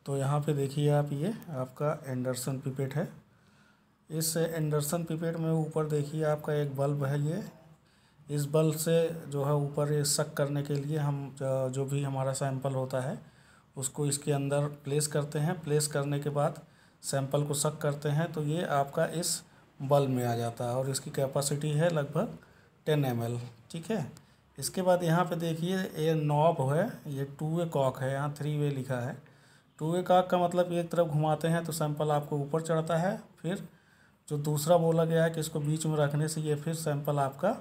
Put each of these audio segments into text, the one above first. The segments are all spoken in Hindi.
तो यहाँ पे देखिए आप, ये आपका एंडरसन पिपेट है। इस एंडरसन पिपेट में ऊपर देखिए आपका एक बल्ब है। ये इस बल्ब से जो है ऊपर ये सक करने के लिए हम जो भी हमारा सैंपल होता है उसको इसके अंदर प्लेस करते हैं। प्लेस करने के बाद सैंपल को सक करते हैं तो ये आपका इस बल्ब में आ जाता है और इसकी कैपेसिटी है लगभग 10 ml। ठीक है। इसके बाद यहाँ पे देखिए ये नॉब है, ये 2 वे कॉक है, यहाँ 3 वे लिखा है। 2 वे कॉक का मतलब एक तरफ घुमाते हैं तो सैंपल आपको ऊपर चढ़ता है, फिर जो दूसरा बोला गया है कि इसको बीच में रखने से ये फिर सैंपल आपका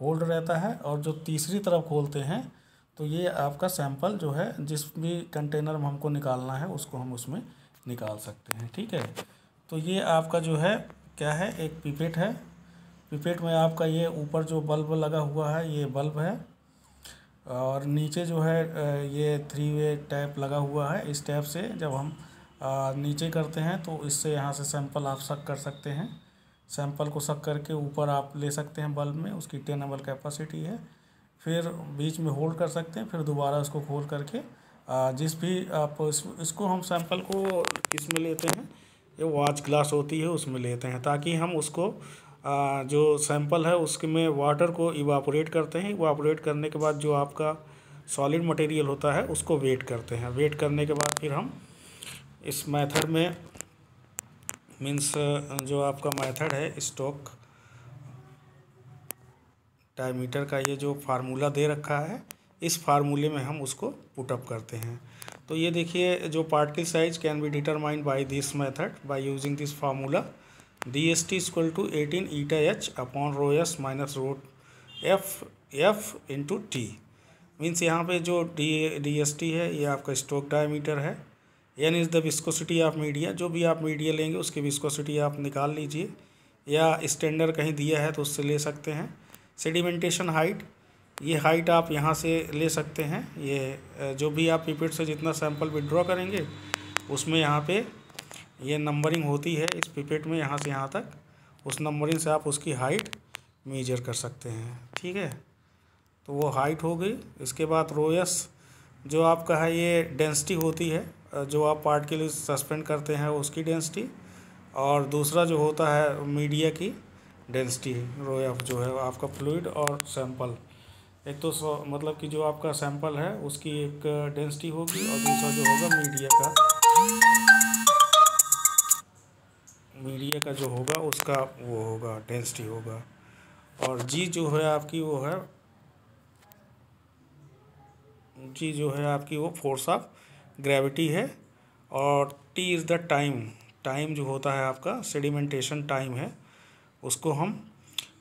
होल्ड रहता है, और जो तीसरी तरफ खोलते हैं तो ये आपका सैंपल जो है जिस भी कंटेनर में हमको निकालना है उसको हम उसमें निकाल सकते हैं। ठीक है। तो ये आपका जो है क्या है, एक पिपेट है। पिपेट में आपका ये ऊपर जो बल्ब लगा हुआ है ये बल्ब है, और नीचे जो है ये 3 वे टैप लगा हुआ है। इस टैप से जब हम नीचे करते हैं तो इससे यहाँ से सैंपल आप सक कर सकते हैं। सैंपल को सक करके ऊपर आप ले सकते हैं बल्ब में, उसकी 10 ml कैपेसिटी है। फिर बीच में होल्ड कर सकते हैं, फिर दोबारा उसको खोल करके जिस भी आप इसको हम सैंपल को इसमें लेते हैं, ये वॉच ग्लास होती है उसमें लेते हैं, ताकि हम उसको जो सैंपल है उसके में वाटर को इवापोरेट करते हैं। इवापोरेट करने के बाद जो आपका सॉलिड मटेरियल होता है उसको वेट करते हैं। वेट करने के बाद फिर हम इस मेथड में मीन्स जो आपका मेथड है स्टोक डायमीटर का, ये जो फार्मूला दे रखा है इस फार्मूले में हम उसको पुट अप करते हैं। तो ये देखिए जो particle size can be determined by this method by using this formula DST equal to 18 eta H upon rho S minus rho F into T। Means यहाँ पे जो DST है ये आपका स्टोक डायमीटर है। N is the viscosity of media. जो भी आप मीडिया लेंगे उसकी विस्कोसिटी आप निकाल लीजिए, या स्टैंडर्ड कहीं दिया है तो उससे ले सकते हैं। सेडिमेंटेशन हाइट, ये हाइट आप यहाँ से ले सकते हैं। ये जो भी आप पिपेट से जितना सैंपल विड्रॉ करेंगे उसमें यहाँ पे ये नंबरिंग होती है इस पिपेट में, यहाँ से यहाँ तक, उस नंबरिंग से आप उसकी हाइट मेजर कर सकते हैं। ठीक है। तो वो हाइट हो गई। इसके बाद रोयस जो आपका है ये डेंसिटी होती है, जो आप पार्ट के लिए सस्पेंड करते हैं उसकी डेंसिटी, और दूसरा जो होता है मीडिया की डेंसिटी। रोएफ जो है आपका फ्लूइड और सैंपल, एक तो मतलब कि जो आपका सैंपल है उसकी एक डेंसिटी होगी, और दूसरा जो होगा मीडिया का जो होगा उसका वो होगा डेंसिटी होगा। और जी जो है आपकी वो फोर्स ऑफ ग्रेविटी है, और टी इज़ द टाइम जो होता है आपका सेडिमेंटेशन टाइम है। उसको हम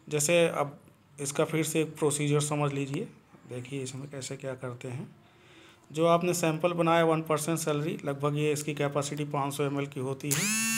जैसे अब इसका फिर से एक प्रोसीजर समझ लीजिए। देखिए इसमें कैसे क्या करते हैं। जो आपने सैंपल बनाया 1% सैलरी, लगभग ये इसकी कैपेसिटी 500 ml की होती है।